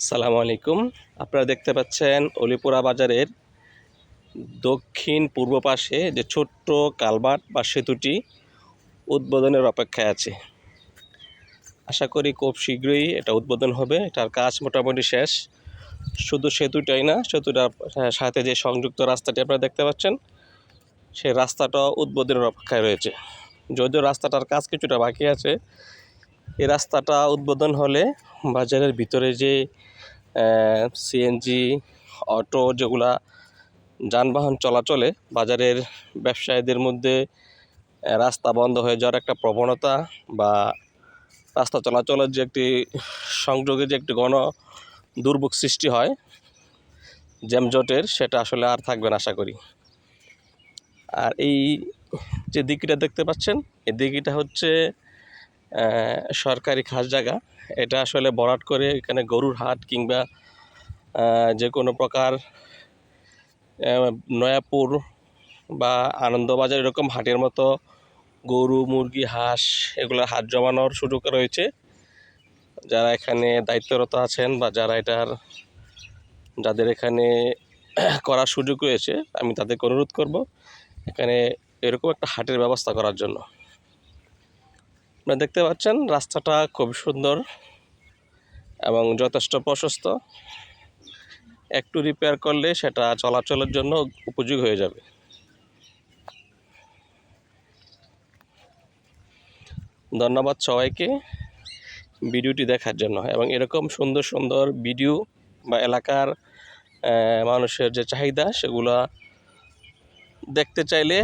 সালামু আলাইকুম। আপনারা দেখতে পাচ্ছেন অলিপুরা বাজারের দক্ষিণ পূর্ব পাশে যে ছোট্ট কালভার্ট বা সেতুটি উদ্বোধনের অপেক্ষায় আছে। আশা করি খুব শীঘ্রই এটা উদ্বোধন হবে। এটার কাজ মোটামুটি শেষ। শুধু সেতুটাই না, সেতুটার সাথে যে সংযুক্ত রাস্তাটি আপনারা দেখতে পাচ্ছেন, সেই রাস্তাটাও উদ্বোধনের অপেক্ষায় রয়েছে। যদিও রাস্তাটার কাজ কিছুটা বাকি আছে। এই রাস্তাটা উদ্বোধন হলে বাজারের ভিতরে যে সিএনজি, অটো যেগুলা যানবাহন চলাচলে বাজারের ব্যবসায়ীদের মধ্যে রাস্তা বন্ধ হয়ে যাওয়ার একটা প্রবণতা বা রাস্তা চলাচলের যে একটি সংযোগে যে একটি দুর্ভোগ সৃষ্টি হয় জ্যামজটের, সেটা আসলে আর থাকবে না আশা করি। আর এই যে দিঘিটা দেখতে পাচ্ছেন, এই দিঘিটা হচ্ছে সরকারি খাস জায়গা। এটা আসলে ভরাট করে এখানে গরুর হাট কিংবা যে কোনো প্রকার নয়াপুর বা আনন্দবাজার এরকম হাটের মতো গরু, মুরগি, হাঁস এগুলোর হাট জমানোর সুযোগ রয়েছে। যারা এখানে দায়িত্বরত আছেন বা যাদের এখানে করার সুযোগ রয়েছে, আমি তাদেরকে অনুরোধ করব এখানে এরকম একটা হাটের ব্যবস্থা করার জন্য। আপনারা দেখতে পাচ্ছেন রাস্তাটা খুব সুন্দর এবং যথেষ্ট প্রশস্ত। একটু রিপেয়ার করলে সেটা চলাচলের জন্য উপযোগী হয়ে যাবে। ধন্যবাদ সবাইকে ভিডিওটি দেখার জন্য। এবং এরকম সুন্দর সুন্দর ভিডিও বা এলাকার মানুষের যে চাহিদা সেগুলা দেখতে চাইলে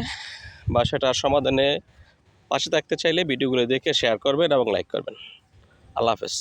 বা সেটার সমাধানে পাশে থাকতে চাইলে ভিডিওগুলো দেখে শেয়ার করবেন এবং লাইক করবেন। আল্লাহ হাফেজ।